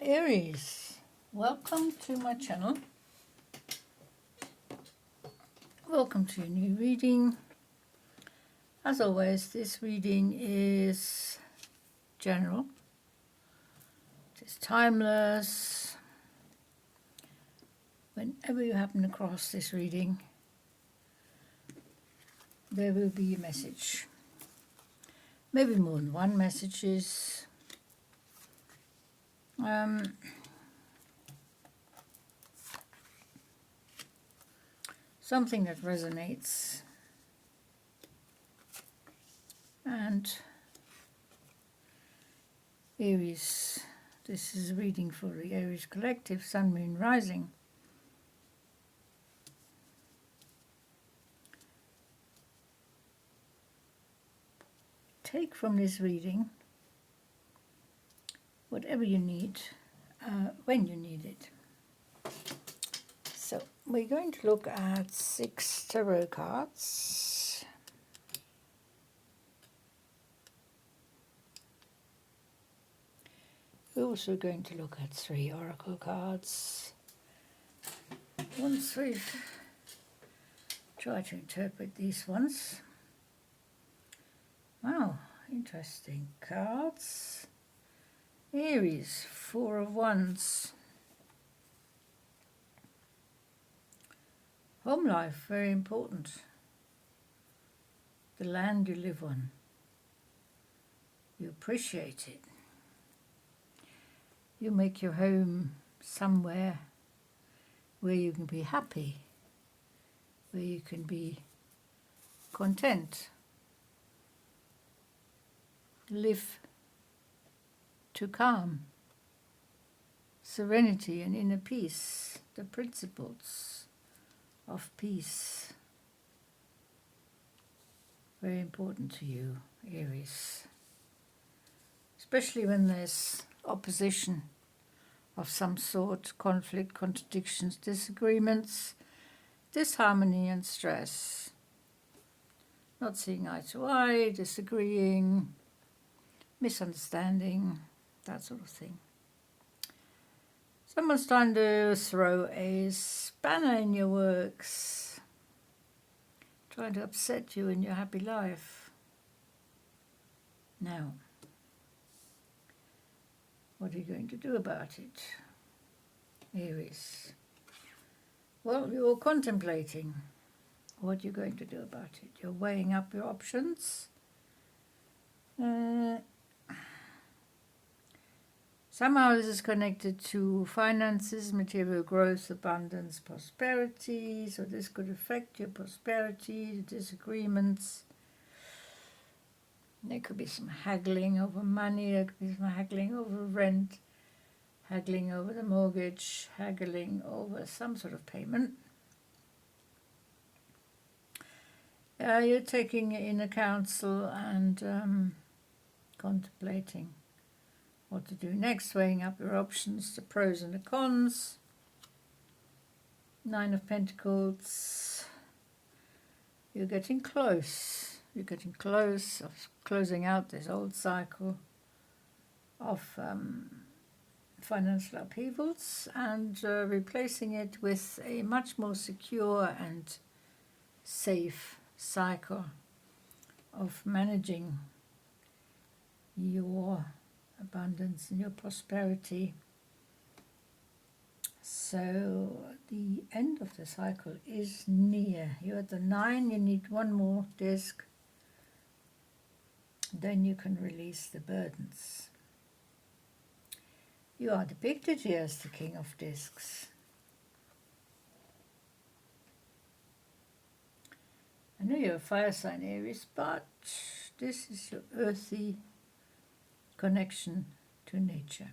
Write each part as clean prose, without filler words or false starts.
Aries, welcome to my channel. Welcome to a new reading. As always, this reading is general. It is timeless. Whenever you happen across this reading, there will be a message. Maybe more than one messages. Something that resonates. And Aries, this is a reading for the Aries collective, Sun, Moon, Rising. Take from this reading whatever you need, when you need it. So we're going to look at 6 tarot cards. We're also going to look at 3 oracle cards. Once we've tried to interpret these ones. Wow, interesting cards. Aries, 4 of Wands. Home life, very important. The land you live on. You appreciate it. You make your home somewhere where you can be happy, where you can be content. Live to calm, serenity and inner peace, the principles of peace. Very important to you, Aries. Especially when there's opposition of some sort, conflict, contradictions, disagreements, disharmony and stress. Not seeing eye to eye, disagreeing, misunderstanding, that sort of thing. Someone's trying to throw a spanner in your works, trying to upset you in your happy life. Now, what are you going to do about it, Aries? Well, you're contemplating what you're going to do about it. You're weighing up your options. Somehow this is connected to finances, material growth, abundance, prosperity. So this could affect your prosperity, disagreements. There could be some haggling over money, there could be some haggling over rent, haggling over the mortgage, haggling over some sort of payment. You're taking in a counsel and contemplating what to do next, weighing up your options, the pros and the cons. 9 of Pentacles. You're getting close. You're getting close of closing out this old cycle of financial upheavals and replacing it with a much more secure and safe cycle of managing your abundance and your prosperity. So the end of the cycle is near. You're at the 9, you need one more disc. Then you can release the burdens. You are depicted here as the King of Discs. I know you're a fire sign, Aries, but this is your earthy connection to nature.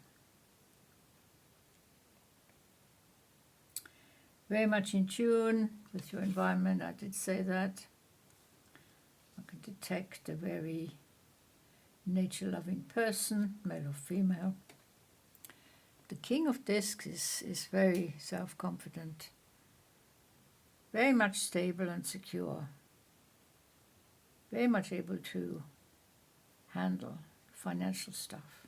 Very much in tune with your environment, I did say that. I can detect a very nature-loving person, male or female. The King of Discs is very self-confident, very much stable and secure, very much able to handle financial stuff.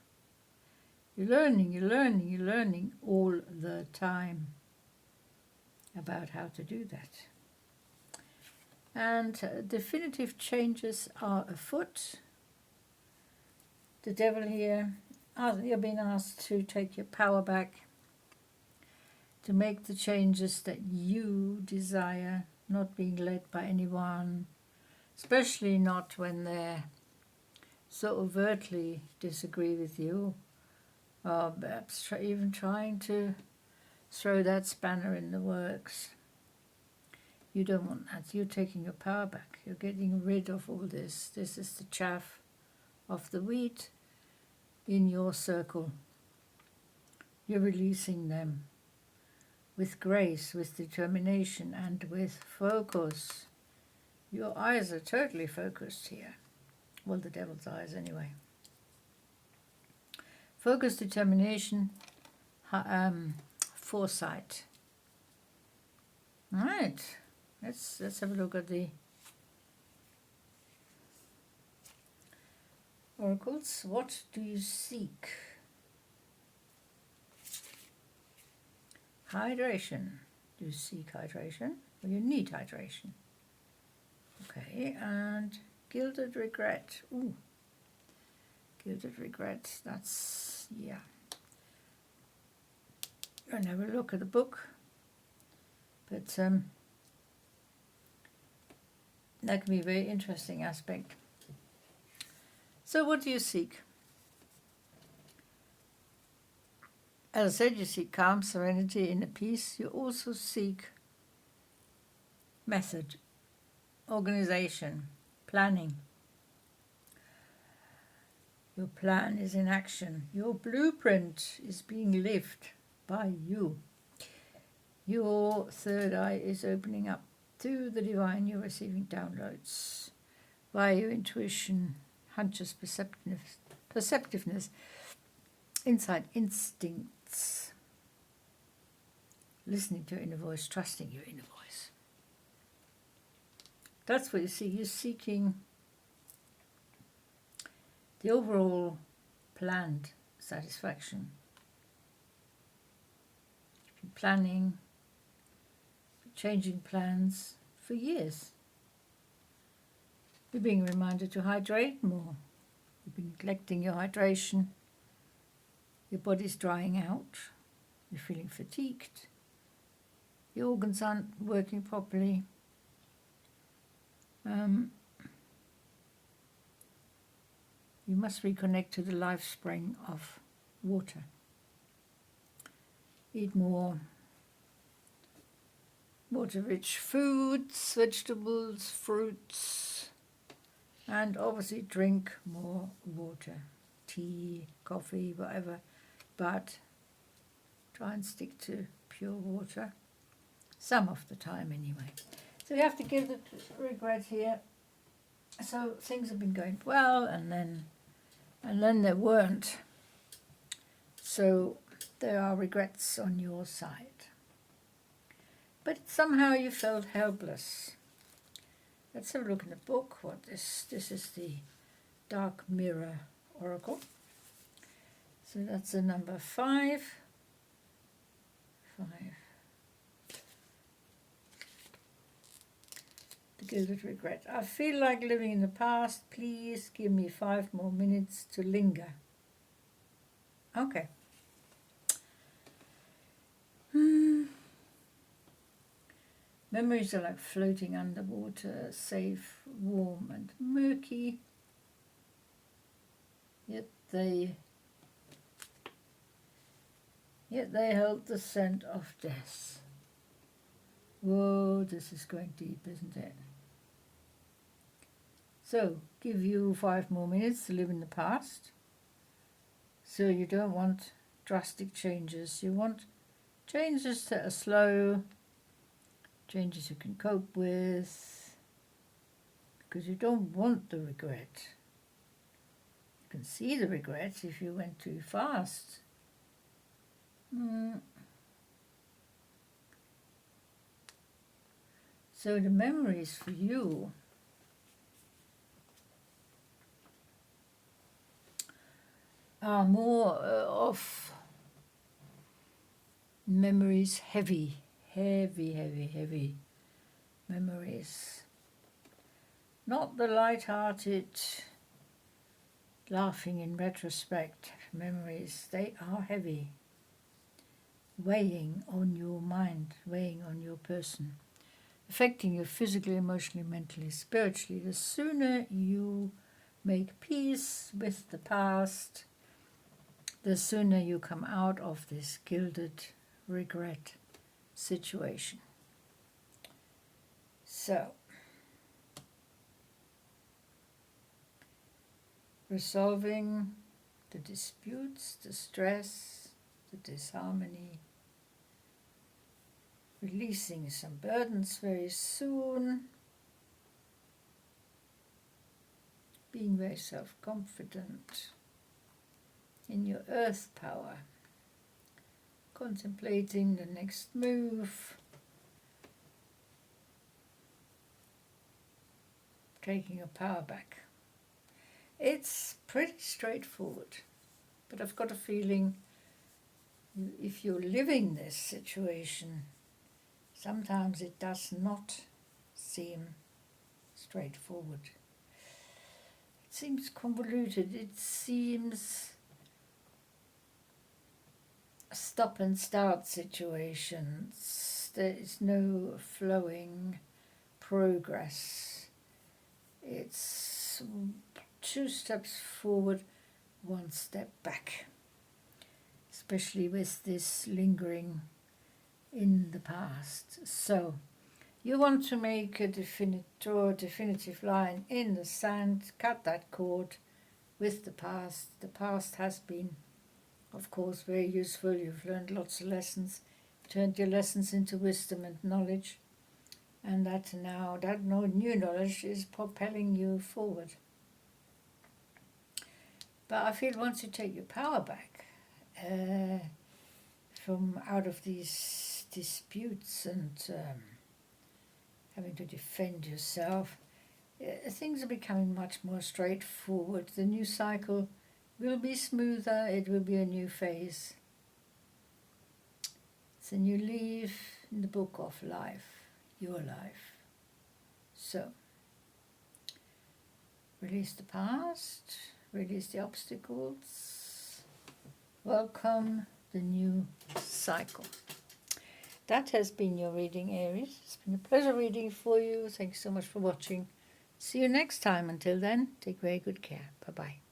You're learning, you're learning, you're learning all the time about how to do that. And definitive changes are afoot. The devil here, you're being asked to take your power back, to make the changes that you desire, not being led by anyone, especially not when they so overtly disagree with you, or perhaps even trying to throw that spanner in the works. You don't want that. You're taking your power back. You're getting rid of all this. This is the chaff of the wheat in your circle. You're releasing them with grace, with determination, and with focus. Your eyes are totally focused here. Well, the devil's eyes anyway. Focus, determination, foresight. All right, let's have a look at the oracles. What do you seek? Hydration. Do you seek hydration? Well, you need hydration. Okay, and gilded regret. Ooh, gilded regret. That's, yeah. I'll have a look at the book. But that can be a very interesting aspect. So what do you seek? As I said, you seek calm, serenity, inner peace. You also seek method, organization, planning. Your plan is in action. Your blueprint is being lived by you. Your third eye is opening up to the divine. You're receiving downloads via your intuition, hunches, perceptiveness, insight, instincts, listening to your inner voice, trusting your inner voice. That's what you see. You're seeking the overall planned satisfaction. You've been planning, changing plans for years. You're being reminded to hydrate more. You've been neglecting your hydration. Your body's drying out. You're feeling fatigued. Your organs aren't working properly. You must reconnect to the life spring of water. Eat more water-rich foods, vegetables, fruits, and obviously drink more water, tea, coffee, whatever, but try and stick to pure water, some of the time anyway. So you have to give the regret here. So things have been going well, and then they weren't. So there are regrets on your side. But somehow you felt helpless. Let's have a look in the book. What this is the Dark Mirror Oracle. So that's the number 5. 5. The Gilded Regret. I feel like living in the past. Please give me 5 more minutes to linger. Okay. Memories are like floating underwater, safe, warm and murky. Yet they hold the scent of death. Whoa, this is going deep, isn't it? So, give you 5 more minutes to live in the past. So you don't want drastic changes. You want changes that are slow, changes you can cope with, because you don't want the regret. You can see the regret if you went too fast. So the memories for you are more of memories, heavy memories. Not the light-hearted, laughing in retrospect memories. They are heavy, weighing on your mind, weighing on your person, affecting you physically, emotionally, mentally, spiritually. The sooner you make peace with the past, the sooner you come out of this gilded regret situation. So, resolving the disputes, the stress, the disharmony, releasing some burdens very soon, being very self-confident in your earth power, contemplating the next move, taking your power back. It's pretty straightforward, but I've got a feeling if you're living this situation, sometimes it does not seem straightforward. It seems convoluted. It seems stop and start situations. There is no flowing progress. It's 2 steps forward, 1 step back, especially with this lingering in the past. So you want to make a definitive line in the sand, cut that cord with the past. The past has been, of course, very useful. You've learned lots of lessons, turned your lessons into wisdom and knowledge, and that now that new knowledge is propelling you forward. But I feel once you take your power back from out of these disputes and having to defend yourself, things are becoming much more straightforward. The new cycle will be smoother. It will be a new phase. It's a new leaf in the book of life, your life. So, release the past, release the obstacles, welcome the new cycle. That has been your reading, Aries. It's been a pleasure reading for you. Thanks so much for watching. See you next time. Until then, take very good care. Bye-bye.